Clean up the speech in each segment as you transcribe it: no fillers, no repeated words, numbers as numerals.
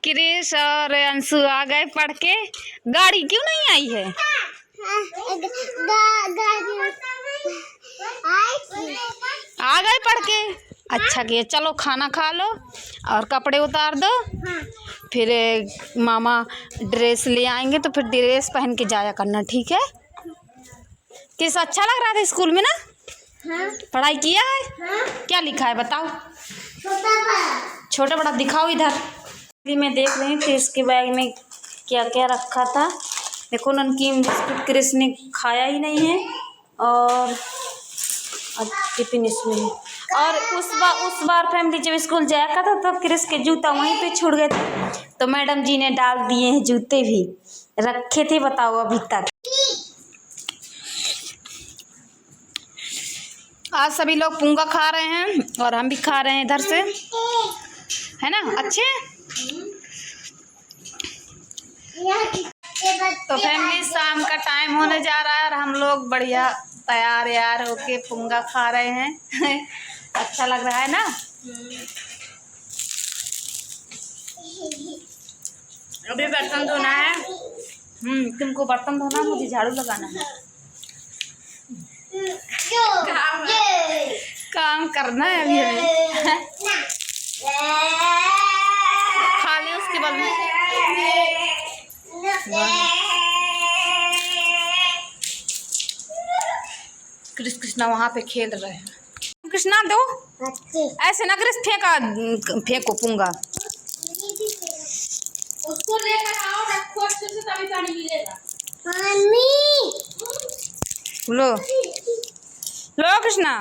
क्रिश और अंशु आ गए पढ़ के। गाड़ी क्यों नहीं आई है? आ गए पढ़ के। अच्छा किया, चलो खाना खा लो और कपड़े उतार दो। फिर मामा ड्रेस ले आएंगे तो फिर ड्रेस पहन के जाया करना, ठीक है? किस अच्छा लग रहा था स्कूल में ना? हाँ। पढ़ाई किया है? हाँ। क्या लिखा है बताओ? छोटा बड़ा दिखाओ इधर। मैं देख रही हूँ कि इसके बैग में क्या क्या रखा था। देखो नमकीन बिस्कुट क्रिश ने खाया ही नहीं है और टिफिन इसमें है। और उस बार फैमिली जब स्कूल जाया करता तब क्रिश के जूता वहीं पे छूट गए थे तो मैडम जी ने डाल दिए हैं जूते भी रखे थे, बताओ अभी तक। आज सभी लोग पुंगा खा रहे हैं और हम भी खा रहे हैं इधर से, है ना? अच्छे तो फैमिली शाम का टाइम होने जा रहा है और हम लोग बढ़िया तैयार यार होके पुंगा खा रहे हैं। अच्छा लग रहा है ना? अभी बर्तन धोना है। तुमको बर्तन धोना, मुझे झाड़ू लगाना है। काम करना है अभी हमें। खा ले उसके बाद में। कृष्णा वहाँ पे खेल रहे हैं। कृष्णा दो ऐसे ना कृष्ण फेंको पुंगा। उसको लेकर आओ, रखो अच्छे से तभी पानी मिलेगा। लो लो कृष्णा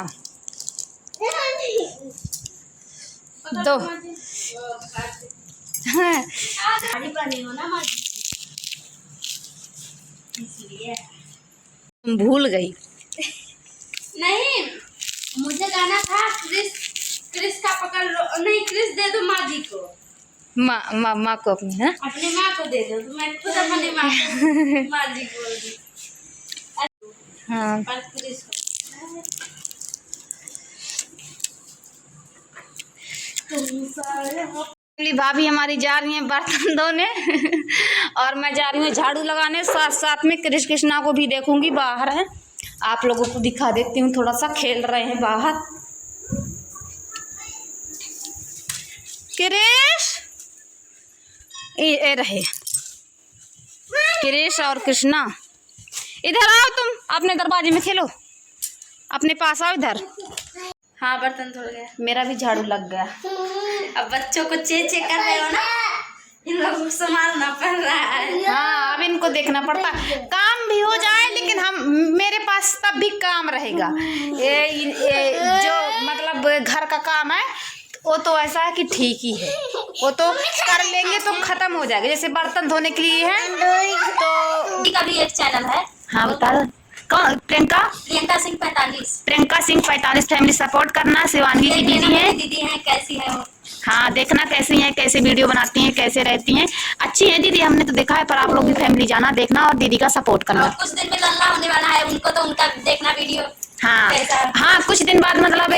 दो। भूल गई। नहीं, मुझे गाना था क्रिश का पकड़ लो। नहीं, क्रिश दे दो माँ जी को। माँ को अपनी है? अपनी माँ को दे दो। तो मैं खुद अपनी माँ को माँ जी को बोल दी। हाँ। पर क्रिश को भाभी हमारी जा रही हैं बर्तन धोने और मैं जा रही हूँ झाड़ू लगाने। साथ साथ में कृष्णा को भी देखूंगी, बाहर है। आप लोगों को दिखा देती हूँ, थोड़ा सा खेल रहे हैं बाहर। क्रिश ये रहे क्रिश और कृष्णा, इधर आओ, तुम अपने दरवाजे में खेलो, अपने पास आओ इधर। हाँ, बर्तन धो गया। मेरा भी झाड़ू लग गया। अब बच्चों को चे कर रहे हो ना, इन लोगों को संभालना पड़ रहा है। हाँ, अब इनको देखना पड़ता। काम भी हो जाए लेकिन हम मेरे पास तब भी काम रहेगा। ये जो मतलब घर का काम है वो तो ऐसा है कि ठीक ही है, वो तो कर लेंगे तो खत्म हो जाएगा। जैसे बर्तन धोने के लिए है तो का भी एक चैनल है। हाँ बता दो। कौन? प्रियंका सिंह 45। प्रियंका सिंह 45 फैमिली सपोर्ट करना। शिवांगी की दीदी है, कैसी है वो? हाँ, देखना कैसी हैं, कैसे वीडियो बनाती हैं, कैसे रहती हैं। अच्छी है दीदी, हमने तो देखा है, पर आप लोग भी फैमिली जाना, देखना और दीदी का सपोर्ट करना। और कुछ दिन में लल्ला होने वाला है उनको, तो उनका देखना वीडियो। हाँ हाँ, कुछ दिन बाद मतलब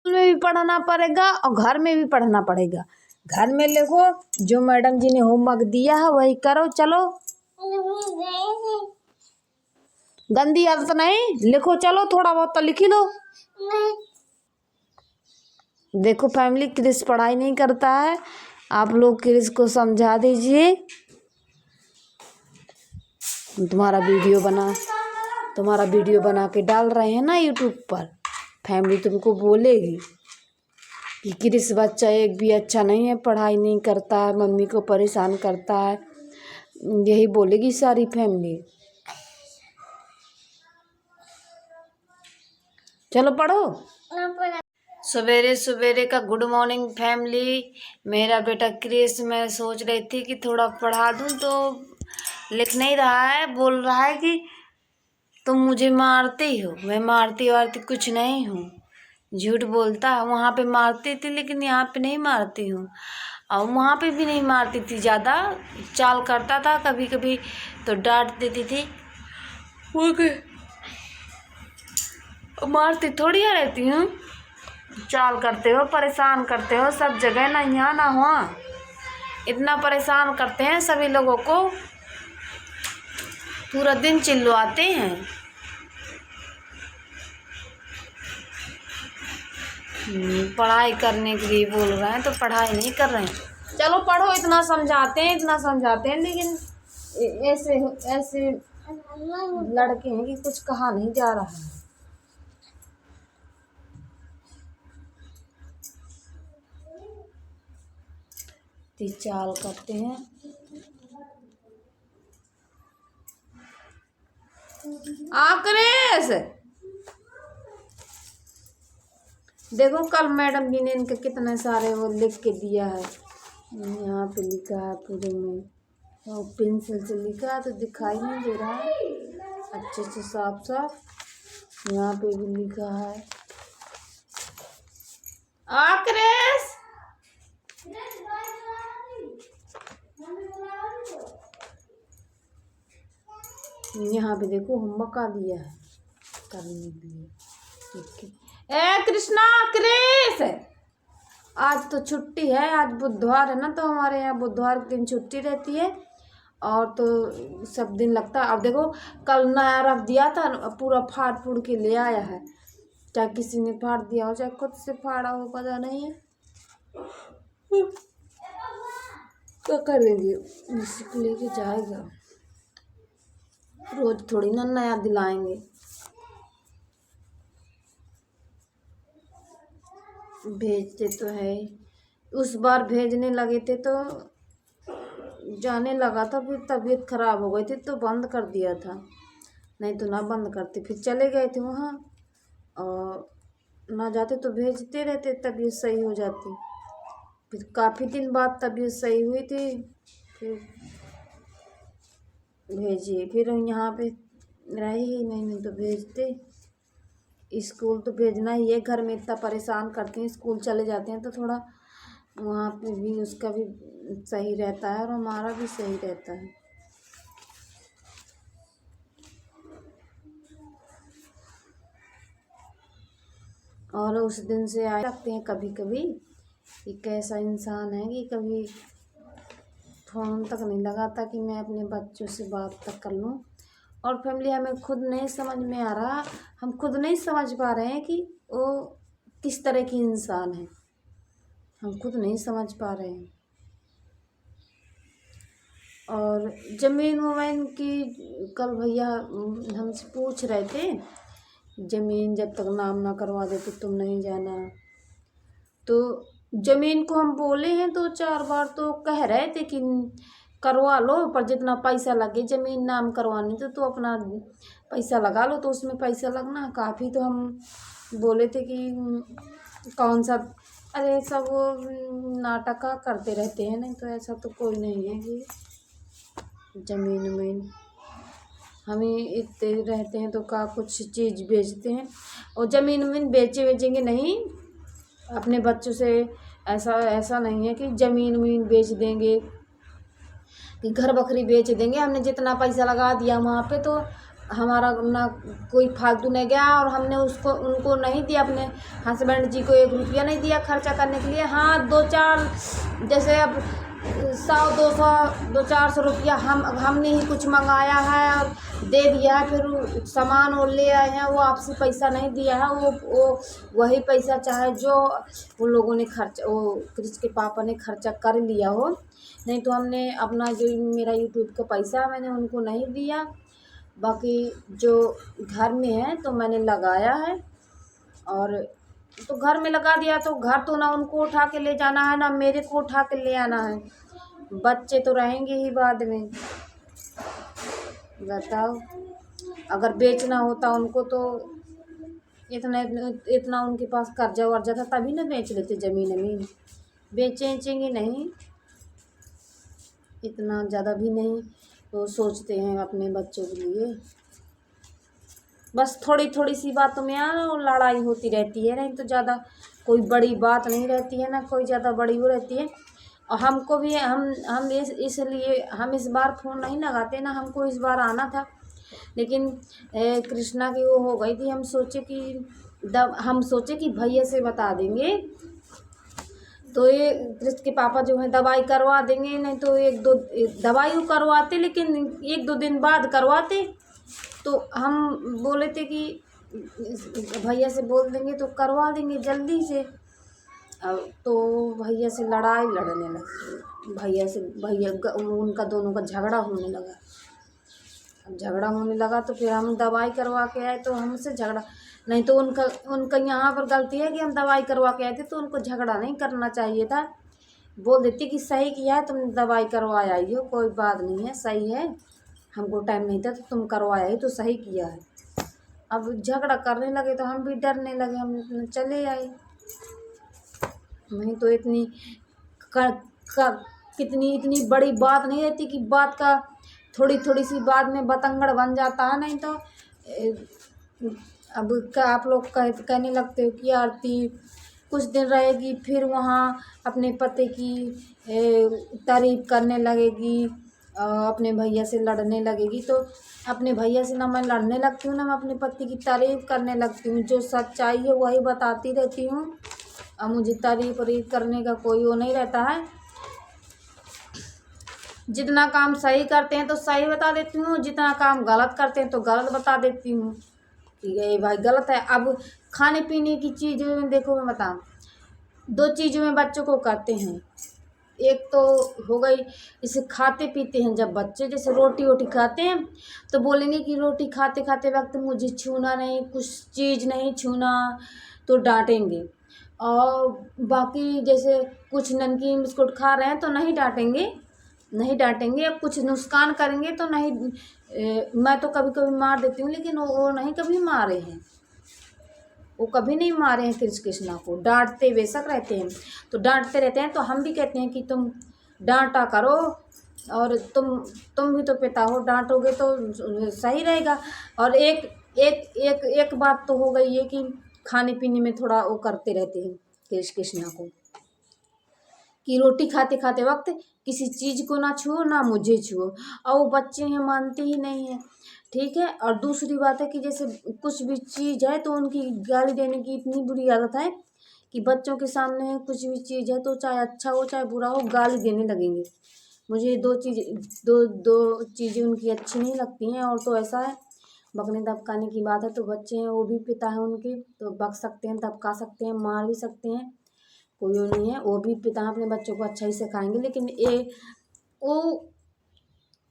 में भी पढ़ना पड़ेगा और घर में भी पढ़ना पड़ेगा। घर में लिखो, जो मैडम जी ने होमवर्क दिया है वही करो। चलो, गंदी आदत नहीं, लिखो। चलो, थोड़ा बहुत तो लिखी दो। देखो फैमिली, क्रिस पढ़ाई नहीं करता है, आप लोग क्रिस को समझा दीजिए। तुम्हारा वीडियो बना के डाल रहे हैं ना यूट्यूब पर, फैमिली तुमको बोलेगी कि क्रिस बच्चा एक भी अच्छा नहीं है, पढ़ाई नहीं करता है, मम्मी को परेशान करता है, यही बोलेगी सारी फैमिली। चलो पढ़ो। सवेरे सवेरे का गुड मॉर्निंग फैमिली। मेरा बेटा क्रिस, मैं सोच रही थी कि थोड़ा पढ़ा दूं तो लिख नहीं रहा है, बोल रहा है कि तुम मुझे मारती हो। मैं मारती वारती कुछ नहीं हूँ, झूठ बोलता है। वहाँ पे मारती थी लेकिन यहाँ पे नहीं मारती हूँ, और वहाँ पे भी नहीं मारती थी, ज़्यादा चाल करता था, कभी कभी तो डांट देती थी। ओके, मारती थोड़ी रहती हूँ, चाल करते हो, परेशान करते हो सब जगह, ना यहाँ ना वहाँ, इतना परेशान करते हैं सभी लोगों को, पूरा दिन चिल्लाते हैं। पढ़ाई करने के लिए बोल रहे हैं तो पढ़ाई नहीं कर रहे हैं। चलो पढ़ो, इतना समझाते हैं, लेकिन ऐसे ऐसे लड़के हैं कि कुछ कहा नहीं जा रहा है। चाल करते हैं। क्रिस, देखो कल मैडम जी ने इनके कितने सारे वो लिख के दिया है। यहाँ पे लिखा है पूरे में, और पेंसिल से लिखा है तो दिखाई नहीं दे रहा है अच्छे से साफ साफ। यहाँ पे भी लिखा है। क्रिस, यहाँ पे देखो होमवर्क का दिया है करने के लिए। ठीक है, कृष्णा, क्रिस, आज तो छुट्टी है, आज बुधवार है ना, तो हमारे यहाँ बुधवार के दिन छुट्टी रहती है, और तो सब दिन लगता है। अब देखो कल नया रख दिया था, पूरा फाड़ फूड़ के ले आया है, चाहे किसी ने फाड़ दिया हो चाहे खुद से फाड़ा हो, पता नहीं है, क्या करेंगे, इसी को लेके जाएगा। रोज थोड़ी ना नया दिलाएंगे। भेजते तो है, उस बार भेजने लगे थे तो जाने लगा था, फिर तबीयत खराब हो गई थी तो बंद कर दिया था, नहीं तो ना बंद करते। फिर चले गए थे वहाँ, और ना जाते तो भेजते रहते, तबीयत सही हो जाती। फिर काफ़ी दिन बाद तबीयत सही हुई थी, फिर भेजिए। फिर यहाँ पे रहे ही नहीं तो भेजते। स्कूल तो भेजना ही है, घर में इतना परेशान करते हैं, स्कूल चले जाते हैं तो थोड़ा वहाँ पे भी उसका भी सही रहता है और हमारा भी सही रहता है। और उस दिन से आए रखते हैं कभी कभी कि कैसा इंसान है कि कभी फ़ोन तक नहीं लगाता कि मैं अपने बच्चों से बात तक कर लूँ। और फैमिली, हमें खुद नहीं समझ में आ रहा, हम खुद नहीं समझ पा रहे हैं कि वो किस तरह की इंसान है, हम खुद नहीं समझ पा रहे हैं। और ज़मीन वमीन की कल भैया हमसे पूछ रहे थे, ज़मीन जब तक नाम ना करवा दे तो तुम नहीं जाना। तो ज़मीन को हम बोले हैं 2-4 बार, तो कह रहे थे कि करवा लो, पर जितना पैसा लगे ज़मीन नाम करवाने तो अपना पैसा लगा लो, तो उसमें पैसा लगना काफ़ी। तो हम बोले थे कि कौन सा, अरे सब वो नाटक करते रहते हैं, नहीं तो ऐसा तो कोई नहीं है कि ज़मीन वमीन हमें इतने रहते हैं तो का कुछ चीज़ बेचते हैं। और ज़मीन वमीन बेचेंगे नहीं, अपने बच्चों से ऐसा नहीं है कि ज़मीन वमीन बेच देंगे, कि घर बकरी बेच देंगे। हमने जितना पैसा लगा दिया वहाँ पे तो हमारा ना कोई फालतू नहीं गया, और हमने उनको नहीं दिया, अपने हस्बैंड जी को 1 रुपया नहीं दिया खर्चा करने के लिए। हाँ 2-4 जैसे अब 100-200 200-400 रुपया हमने ही कुछ मंगाया है और दे दिया है, फिर सामान वो ले आए हैं, वो आपसे पैसा नहीं दिया है, वो वही पैसा चाहे जो उन लोगों ने खर्च वो क्रिस के पापा ने खर्चा कर लिया हो, नहीं तो हमने अपना जो मेरा यूट्यूब का पैसा मैंने उनको नहीं दिया। बाकी जो घर में है तो मैंने लगाया है, और तो घर में लगा दिया तो घर तो ना उनको उठा के ले जाना है ना मेरे को उठा के ले आना है, बच्चे तो रहेंगे ही बाद में। बताओ, अगर बेचना होता उनको तो इतना उनके पास कर्जा वर्जा था तभी ना बेच लेते ज़मीन। बेचेंगे नहीं, इतना ज़्यादा भी नहीं तो सोचते हैं अपने बच्चों के लिए। बस थोड़ी थोड़ी सी बातों में लड़ाई होती रहती है, नहीं तो ज़्यादा कोई बड़ी बात नहीं रहती है ना, कोई ज़्यादा बड़ी वो रहती है। और हमको भी हम इसलिए हम इस बार फ़ोन नहीं लगाते ना, हमको इस बार आना था, लेकिन कृष्णा की वो हो गई थी। हम सोचे कि भैया से बता देंगे तो ये कृष्ण के पापा जो है दवाई करवा देंगे, नहीं तो 1-2 दवाई वो करवाते, लेकिन 1-2 दिन बाद करवाते। तो हम बोले थे कि भैया से बोल देंगे तो करवा देंगे जल्दी से। अब तो भैया से लड़ाई लड़ने लगी, भैया उनका दोनों का झगड़ा होने लगा। अब झगड़ा होने लगा तो फिर हम दवाई करवा के आए तो हमसे झगड़ा, नहीं तो उनका यहाँ पर गलती है कि हम दवाई करवा के आए थे तो उनको झगड़ा नहीं करना चाहिए था, बोल देती कि सही किया है तुमने दवाई करवा आई हो, कोई बात नहीं है, सही है, हमको टाइम नहीं था तो तुम करवाया ही तो सही किया है। अब झगड़ा करने लगे तो हम भी डरने लगे, हम चले आए। नहीं तो इतनी बड़ी बात नहीं रहती कि बात का थोड़ी थोड़ी सी बात में बतंगड़ बन जाता है। नहीं तो अब क्या आप लोग कहने लगते हो कि आरती कुछ दिन रहेगी फिर वहाँ अपने पति की तारीफ करने लगेगी, अपने भैया से लड़ने लगेगी। तो अपने भैया से ना मैं लड़ने लगती हूँ ना मैं अपने पति की तारीफ करने लगती हूँ, जो सच्चाई है वही बताती रहती हूँ। अब मुझे तारीफ करने का कोई वो नहीं रहता है, जितना काम सही करते हैं तो सही बता देती हूँ, जितना काम गलत करते हैं तो गलत बता देती हूँ कि ये भाई गलत है। अब खाने पीने की चीज़ों में देखो, मैं बताऊँ 2 चीज़ों में बच्चों को करते हैं। एक तो हो गई इसे खाते पीते हैं, जब बच्चे जैसे रोटी खाते हैं तो बोलेंगे कि रोटी खाते खाते वक्त मुझे छूना नहीं, कुछ चीज़ नहीं छूना, तो डांटेंगे। और बाकी जैसे कुछ नमकीन बिस्कुट खा रहे हैं तो नहीं डांटेंगे। अब कुछ नुकसान करेंगे तो नहीं, मैं तो कभी कभी मार देती हूँ, लेकिन वो नहीं कभी मारे हैं, वो कभी नहीं मारे हैं। कृष्णा को डांटते बेशक रहते हैं, तो डांटते रहते हैं तो हम भी कहते हैं कि तुम डांटा करो, और तुम भी तो पिता हो, डांटोगे तो सही रहेगा। और एक बात तो हो गई है कि खाने पीने में थोड़ा वो करते रहते हैं कृष्णा को कि रोटी खाते खाते वक्त किसी चीज़ को ना छुओ ना मुझे छुओ, और वो बच्चे हैं मानते ही नहीं हैं, ठीक है। और दूसरी बात है कि जैसे कुछ भी चीज़ है तो उनकी गाली देने की इतनी बुरी आदत है कि बच्चों के सामने कुछ भी चीज़ है तो चाहे अच्छा हो चाहे बुरा हो गाली देने लगेंगे। मुझे दो चीज़ें उनकी अच्छी नहीं लगती हैं। और तो ऐसा है, बकने दबकाने की बात है तो बच्चे हैं, वो भी पिता है उनके, तो बक सकते हैं, दबका सकते हैं, मार भी सकते हैं, कोई वो नहीं है, वो भी पिता अपने बच्चों को अच्छा ही सिखाएंगे। लेकिन वो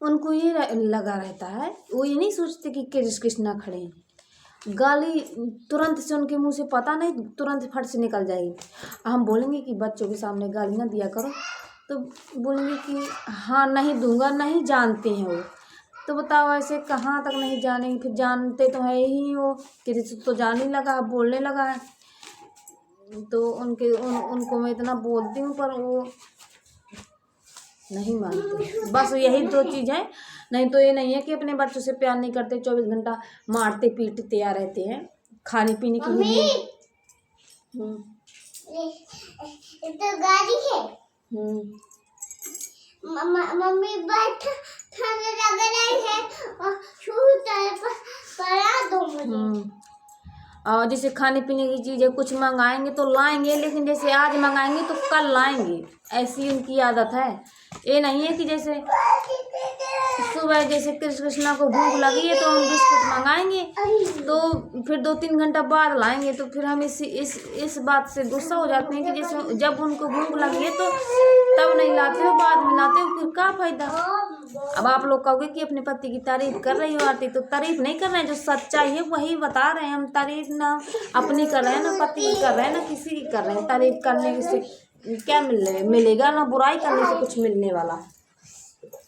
उनको ये लगा रहता है, वो ये नहीं सोचते कि कृष्णा खड़े हैं। गाली तुरंत से उनके मुंह से पता नहीं तुरंत फट से निकल जाएगी। हम बोलेंगे कि बच्चों के सामने गाली ना दिया करो, तो बोलेंगे कि हाँ नहीं दूंगा, नहीं जानते हैं वो। तो बताओ ऐसे कहाँ तक नहीं जानेंगे, फिर जानते तो है ही, वो कृष्ण तो जाने लगा, बोलने लगा है। तो उनको मैं इतना बोलती हूँ पर वो नहीं मानते। बस यही 2 चीज़ है, नहीं तो ये नहीं है कि अपने बच्चों से प्यार नहीं करते, 24 घंटा मारते पीटते आ रहते हैं खाने पीने के लिए। तो गाड़ी है। मम्मी बैठ ठंड लग रही है और स्वेटर पड़ा दो मुझे। और जैसे खाने पीने की चीज़ें कुछ मंगाएंगे तो लाएंगे, लेकिन जैसे आज मंगाएंगे तो कल लाएंगे, ऐसी उनकी आदत है। ये नहीं है कि जैसे सुबह जैसे कृष्णा को भूख लगी है तो हम बिस्कुट मंगाएंगे तो फिर 2-3 घंटा बाद लाएंगे। तो फिर हम इस बात से गुस्सा हो जाते हैं कि जैसे जब उनको भूख लगी है तो तब नहीं लाते हो, बाद में लाते हो, फिर क्या फायदा। अब आप लोग कहोगे कि अपने पति की तारीफ कर रही हो आरती, तो तारीफ नहीं कर रहे हैं, जो सच्चाई है वही बता रहे हैं हम। तारीफ ना अपनी कर रहे हैं, ना पति की कर रहे हैं, ना किसी की कर रहे हैं। तारीफ करने से क्या मिलेगा, ना बुराई करने से कुछ मिलने वाला।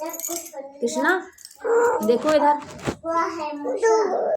कृष्णा देखो इधर।